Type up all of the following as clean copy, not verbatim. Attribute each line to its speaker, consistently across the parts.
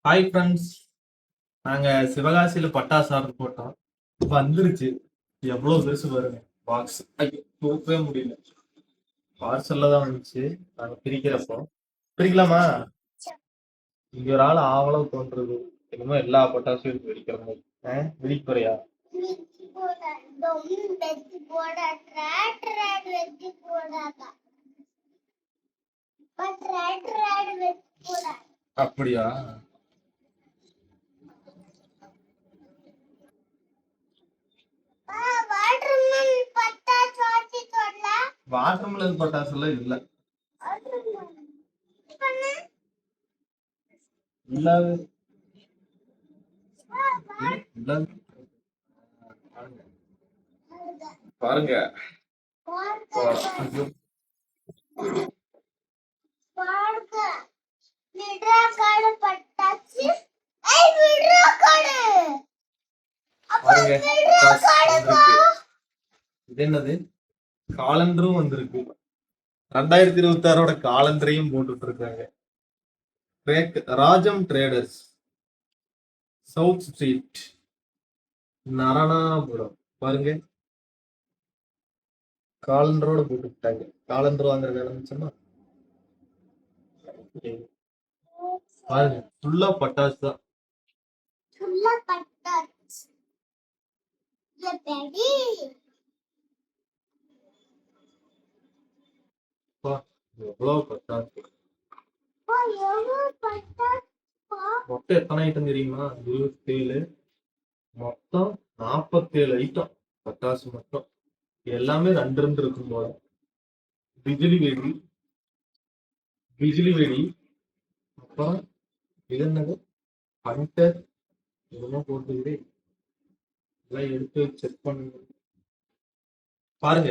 Speaker 1: Hi friends. நாங்க சிவகாசியில பட்டாசு order போட்டோம். வந்துருச்சு. எவ்வளவு பெருசு பாருங்க. பாக்ஸ் தூக்கவே முடியல. பார்சல்ல தான் வந்துச்சு. நாங்க பிரிக்கிறப்போ பிரிக்கலாமா? இங்க ஒரு ஆள் ஆவலம் தோன்றுது. என்னமோ எல்லா பட்டாசும் வெடிக்கிற மாதிரி. வெடிக்க போறியா? அப்படியா? வாட்டர்மெலன் பட்டாசு எல்லாம் இல்ல. இல்லாத இல்லாத பாருங்க. ஐயோ, பாருங்க. பட்டாசு வந்திருக்கு. இது என்னது? காலண்டரும் வந்திருக்கு. 2026 காலண்டரையும் போட்டுட்டு இருக்காங்க. Rajam traders, south street, Naranapuram. பாருங்க, காலண்டரோட போட்டுட்டாங்க. காலண்டர் வாங்குற வேலை இருந்துச்சுன்னா பாருங்க, ஃபுல்லா பட்டாசு தான். எவ்வளவு பட்டாசு! மொத்தம் எத்தனை ஐட்டம் தெரியுமா? 27. மொத்தம் 47 ஐட்டம் பட்டாசு மொத்தம். எல்லாமே 2 இருக்கும் போல. பிஜிலி வெடி, பிஜிலி வெடி. அப்புறம் இது என்னது? ஹண்டர். இதெல்லாம் போட்டுக்கிட்டு எல்லாம் எடுத்து செக் பண்ணுங்க. பாருங்க,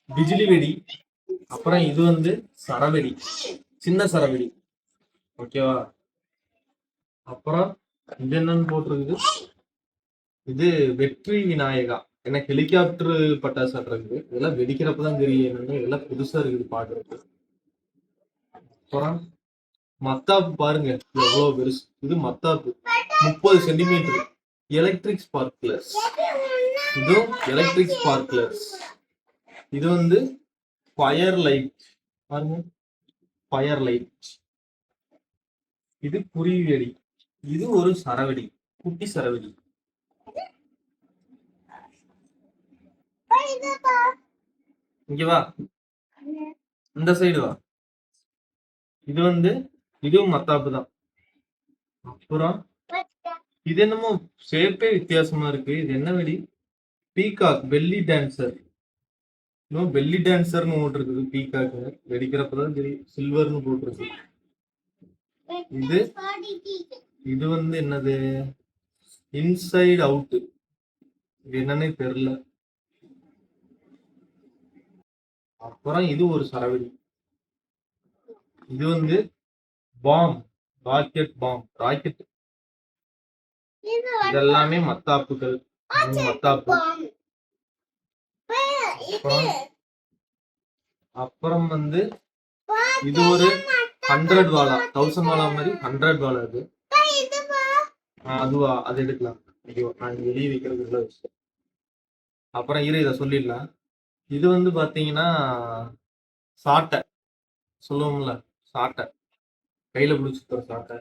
Speaker 1: பிஜிலி வெடி. அப்புறம் இது வந்து சரவெடி, சின்ன சரவெடி. ஓகேவா? அப்புறம் இது என்னன்னு போட்டிருக்குது? இது வெற்றி விநாயகா. எனக்கு ஹெலிகாப்டர் பட்டாசு இருக்குது. இதெல்லாம் வெடிக்கிறப்பதான் தெரியும் என்னன்னு. இதெல்லாம் புதுசா இருக்குது பாக்குறது. அப்புறம் மத்தாப்பு பாருங்க, எவ்வளவு பெருசு. இது மத்தாப்பு 30 சென்டிமீட்டர். Electric sparklers. இது எலக்ட்ரிக் ஸ்பார்க்லர்ஸ். இது வந்து ஃபயர் லைட். பாருங்க, ஃபயர் லைட். இது குறிவெடி. இது ஒரு சரவெடி, குட்டி சரவெடி. இங்க வா, இந்த சைடு வா. இது வந்து இதுவும் மத்தாப்பு தான். அப்புறம் இது என்னமோ ஷேப்பே வித்தியாசமா இருக்கு. இது என்ன வெடி? Peacock belly dancer. இன்னும் பெல்லி டான்சர்னு போட்டிருக்குது. பீகாக் வெடிக்கிறப்பதான் தெரியும். சில்வர்னு போட்டிருக்கு. இது இது வந்து என்னது? Inside out. இது என்னன்னே தெரியல. அப்புறம் இது ஒரு சரவெடி. இது வந்து பாம், ராக்கெட் பாம், ராக்கெட். இதெல்லாமே மத்தாப்புகள். மத்தாப்பு. அப்புறம் வந்து இது ஒரு 100 வாலா, 1000 வாலா மாதிரி 100 வாலா. அது அதுவா? அது எடுக்கலாம். ஐயோ, நான் வெளியே வைக்கிறது உள்ள விஷயம். அப்புறம் இதை சொல்லிடலாம். இது வந்து பாத்தீங்கன்னா சாட்டை சொல்லுவோம்ல, சாட்டை கையில பிடிச்சிக்கிற சாட்டை.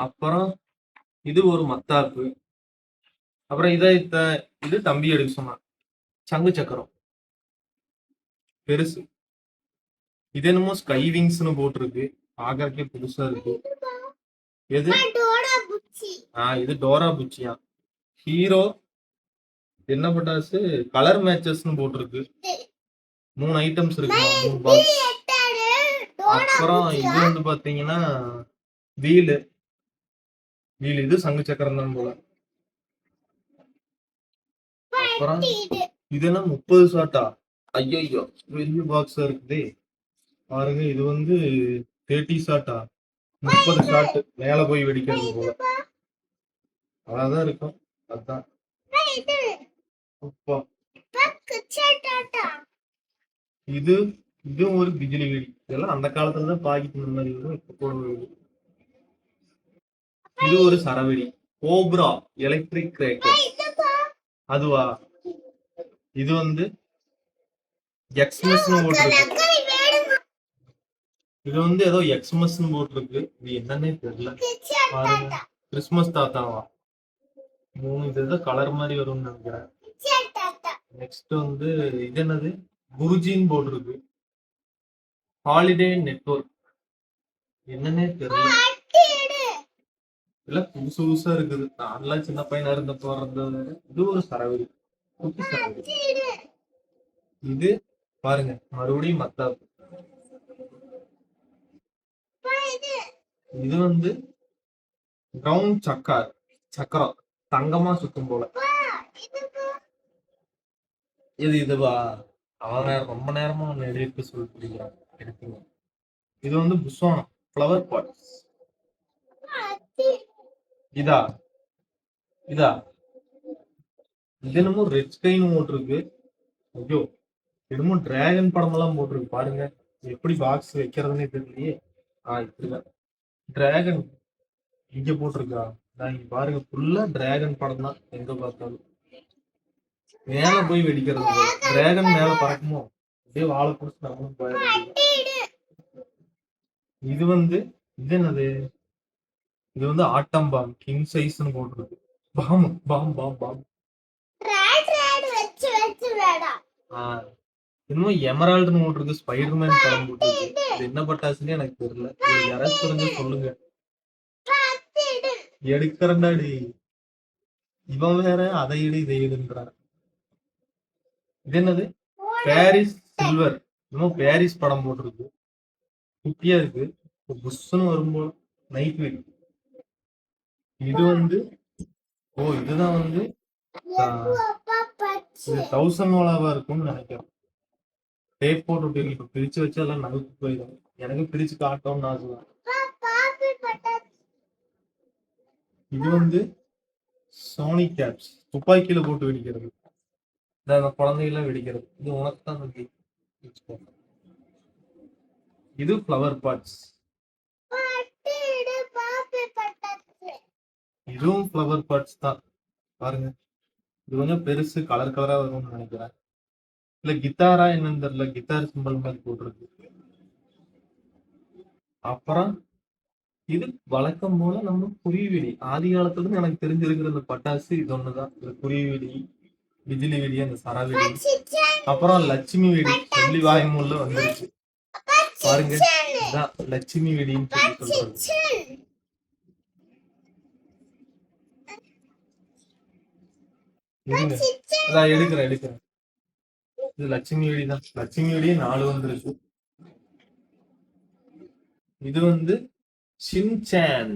Speaker 1: அப்புறம் இது ஒரு மத்தாப்பு. அப்புறம் இது தம்பி எடுக்க சொன்னான். சங்கு சக்கரம் பெருசு. இது என்னமோ ஸ்கை விங்ஸ்னு போட்டிருக்கு. ஆகறக்கே புதுசா இருக்கு. எது? இது டோரா புச்சியா. ஹீரோ என்ன பட்டாசு? கலர் மேட்சஸ்னு போட்டிருக்கு. 3 ஐட்டம்ஸ் இருக்கு, 3 பாக்ஸ். அப்புறம் இது வந்து பாத்தீங்கன்னா வீலு. இது சங்கு சக்கரம் தான் போல. அப்புறம் இது என்ன 30 ஷாட்டா? ஐயோ, பெரிய பாக்ஸா இருக்குது. பாருங்க, இது வந்து 30 ஷாட்டா? 30 ஷாட் மேல போய் வெடிக்கிறது போல. அதான் இருக்கும். அதான் இது இதுவும் ஒரு பிஜிலி வெடி. இதெல்லாம் அந்த காலத்துல தான் பாக்கிட்டு இந்த மாதிரி வரும். இப்ப போடுறது. இது ஒரு சரவெடி. Cobra electric கிரேக்கர். அதுவா? இது வந்து எக்ஸ்மஸ்னு போட்டிருக்கு. இது வந்து ஏதோ எக்ஸ்மஸ்னு போட்டிருக்கு. இது என்னன்னே தெரியல. பாருங்க, கிறிஸ்மஸ் தாத்தாவா? 3 இது ஏதோ கலர் மாதிரி வரும்னு நினைக்கிறேன். நெக்ஸ்ட் வந்து இது என்னது? குருஜின்னு போட்டிருக்கு. Holiday network. என்னன்னே தெரியல. இல்ல புதுசு புதுசா இருக்குது. நான்லாம் சின்ன பையனா இருந்தப்போ இருந்தது. இது ஒரு சரவெடி. குட்டி சரவெடி. இது பாருங்க, மறுபடியும் மத்தாப்பு. இது வந்து பிரவுன் சக்கரம் தங்கமா சுத்தும் போல. இதுவா? அவன் ரொம்ப நேரமா ஒண்ணு எடுக்க சொல்லிட்டு எடுத்தீங்க. இது வந்து புஷ்வானம் ஃப்ளவர் பாட். இதா? இதா? இது என்னமோ ரெட் ஸ்கைன்னு போட்டிருக்கு. ஐயோ, என்னமோ டிராகன் படம் எல்லாம் போட்டிருக்கு பாருங்க. எப்படி பாக்ஸ் வைக்கிறதுனே தெரியலையே. இப்படிதான் டிராகன் இங்க போட்டிருக்கா? நான் இங்க பாருங்க, ஃபுல்லா டிராகன் படம் தான் எங்க பார்த்தாலும். மேல போய் வெடிக்கிறது. டிராகன் மேல பறக்குமோ, அப்படியே வாழை புடிச்சு நம்மளும் போயிடும். இது வந்து இது என்னது? இது வந்து ஆட்டம் பாம் கிங் சைஸ்னு போட்டிருக்கு. Bomb bomb bomb bomb. இன்னும் எமரால்டுன்னு போட்டிருக்கு. ஸ்பைடர்மேன் படம் போட்டிருக்கு. இது என்ன பட்டாசுன்னு எனக்கு தெரியல. யாராச்சும் தெரிஞ்சு சொல்லுங்க. எடுக்கிறண்டாடி. இவன் வேற அதை இடு இதை இடுன்றான். இது என்னது? Paris silver. இன்னும் பாரிஸ் படம் போட்டிருக்கு. குட்டியா இருக்கு. புஷ்ன்னு வரும்போது நைட் வெடி. இது வந்து இதுதான் வந்து 1000 வாலாவா இருக்கும்னு நினைக்கிறேன். டேப் போட்டு இப்ப பிரிச்சு வச்சு எல்லாம் நகுத்து போயிடும். எனக்கு பிரிச்சு காட்டணும்னு ஆசை. இது வந்து சோனி கேப்ஸ் துப்பாக்கியில போட்டு வெடிக்கிறது. இந்த குழந்தைகளை வெடிக்கிறது. இது உனக்கு தான் இருக்கு. இது ஃப்ளவர் பாட்ஸ். இதுவும் ஃப்ளவர் பாட்ஸ் தான். பாருங்க, இது கொஞ்சம் பெருசு கலர் கலரா வரும்னு நினைக்கிறேன். இல்ல கிட்டாரா என்னன்னு தெரியல. கிட்டார் சிம்பிள் மாதிரி போட்டிருக்கு. அப்புறம் இது வழக்கம் போல நம்ம குருவிவெடி. ஆதி காலத்துல இருந்து எனக்கு தெரிஞ்சிருக்கிற இந்த பட்டாசு இது ஒண்ணுதான். இந்த குருவிவெடி, பிஜிலி வெடி, அந்த சரவெடி, அப்புறம் லட்சுமி வெடி சொல்லி வாய்மூல்ல வந்துருச்சு. பாருங்க, இதான் லட்சுமி வெடின்னு சொல்லி சொல்றது. எடுக்கிறேன். இது லட்சுமி வெடி தான். லட்சுமி வெடி 4 வந்துருச்சு. இது வந்து ஷின்சான்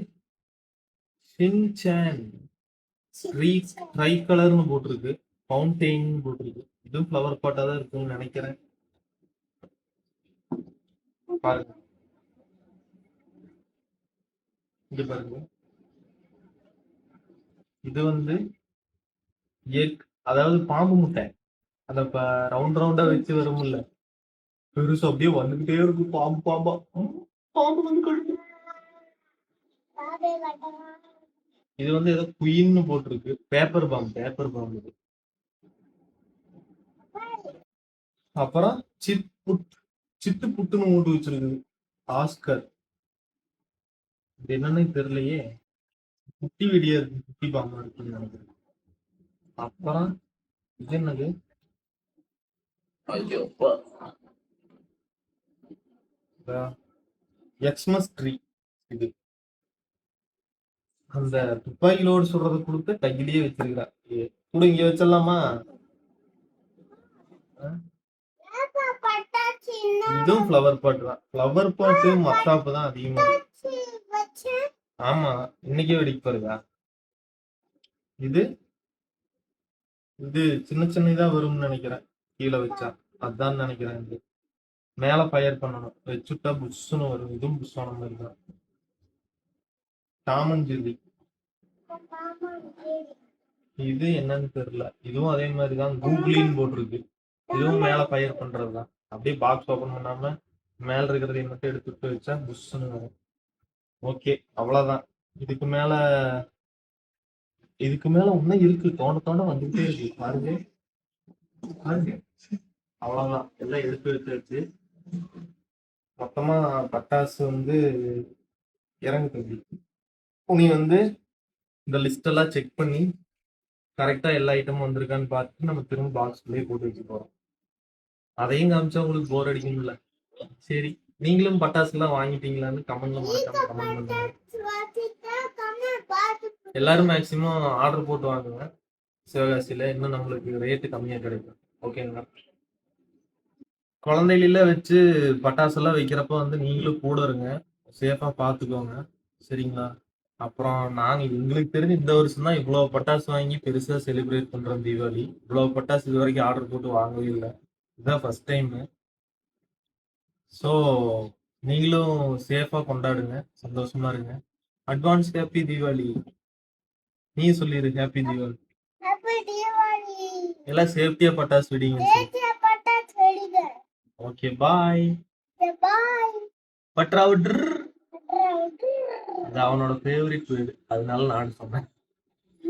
Speaker 1: ட்ரை கலர்னு போட்டிருக்கு. ஃபவுண்டெயின் போட்டிருக்கு. இதுவும் ஃப்ளவர் பாட்டா தான் இருக்கும்னு நினைக்கிறேன். பாருங்க, இங்க பாருங்க. இது வந்து எக், அதாவது பாம்பு முட்டை. அந்த ரவுண்ட் ரவுண்டா வச்சு வரும்ல, பெருசு அப்படியே வந்துகிட்டே இருக்கும். பாம்பா பாம்பு வந்து கடிக்கும். இது வந்து ஏதோ குயின்னு போட்டிருக்கு. பேப்பர் பாம்பு இது. அப்புறம் சிட்டு புட்டுன்னு ஓட்டு வச்சிருக்கு. ஆஸ்கர். இது என்னன்னு தெரியலையே. குட்டி வெடியா இருக்கு. குட்டி பாம்பா இருக்குன்னு நினைக்கிறேன். அப்புறம் இது என்னது? எக்ஸ்மஸ் ட்ரீ. இது அந்த துப்பாக்கிலோடு சொல்றத கொடுத்து கையிலேயே வச்சிருக்கிறா. கூட இங்க வச்சிடலாமா? இதுவும் ஃப்ளவர் பாட்டு தான். ஃப்ளவர் பாட்டு மத்தாப்பு தான் அதிகமா. ஆமா, இன்னைக்கே வெடிக்க போறதா? இது இது சின்ன சின்னதா வரும்னு நினைக்கிறேன். கீழே வச்சா அதான் நினைக்கிறேன். இது மேல ஃபயர் பண்ணணும். வச்சுட்டா புஷ்ஷுன்னு வரும். இதுவும் புஷ்ஷான மாதிரி தான். டாமஞ்செல்லி. இது என்னன்னு தெரியல. இதுவும் அதே மாதிரிதான். கூகுளின்னு போட்டிருக்கு. இதுவும் மேல ஃபயர் பண்றதுதான். அப்படியே பாக்ஸ் ஓபன் பண்ணாம மேல இருக்கிறதையும் மட்டும் எடுத்து வச்சா புஷ்ஷுன்னு வரும். ஓகே, அவ்வளவுதான். இதுக்கு மேல இதுக்கு மேல இன்னும் இருக்கு. தோண்ட தோண்ட வந்துகிட்டே இருக்கு. பாருங்க பாருங்க. அவ்வளவுதான், எல்லாம் எடுத்து வச்சாச்சு. மொத்தமா பட்டாசு வந்து இறங்கு தம்பி. நீ வந்து இந்த லிஸ்ட் எல்லாம் செக் பண்ணி கரெக்டா எல்லா ஐட்டமும் வந்திருக்கான்னு பார்த்துட்டு நம்ம திரும்ப பாக்ஸ்குள்ளேயே போட்டு வச்சு போறோம். அதையும் காமிச்சா உங்களுக்கு போர் அடிக்கும்ல. சரி, நீங்களும் பட்டாசு எல்லாம் வாங்கிட்டீங்களான்னு கமெண்ட்ல மறக்காம கமெண்ட் பண்ணுங்க. எல்லாரும் மேக்சிமம் ஆர்டர் போட்டு வாங்குங்க. சிவகாசியில இன்னும் நம்மளுக்கு ரேட்டு கம்மியா கிடைக்கும். ஓகேங்களா? குழந்தைகள வச்சு பட்டாசெல்லாம் வைக்கிறப்ப வந்து நீங்களும் கூட இருங்க. சேஃபா பார்த்துக்கோங்க. சரிங்களா? அப்புறம் நாங்க எங்களுக்கு தெரிஞ்சு இந்த வருஷம் தான் இவ்வளோ பட்டாசு வாங்கி பெருசா செலிப்ரேட் பண்றோம் தீபாவளி. இவ்வளோ பட்டாசு இது வரைக்கும் ஆர்டர் போட்டு வாங்கவே இல்ல. இதுதான் ஃபர்ஸ்ட் டைமு. ஸோ நீங்களும் சேஃபா கொண்டாடுங்க. சந்தோஷமா இருங்க. Advance happy Deepavali. நீ சொல்லிரு ஹேப்பி தீபாவளி. ஹேப்பி தீபாவளி. எல்லாம் சேஃப்டியா பட்டாசு வெடிங்க. சேஃப்டியா பட்டாசு வெடிங்க. ஓகே, பாய். பாய். பட்ரா விட்ரு. அது அவனோட ஃபேவரட் வேர்டு. அதனால நான் சொன்னேன்.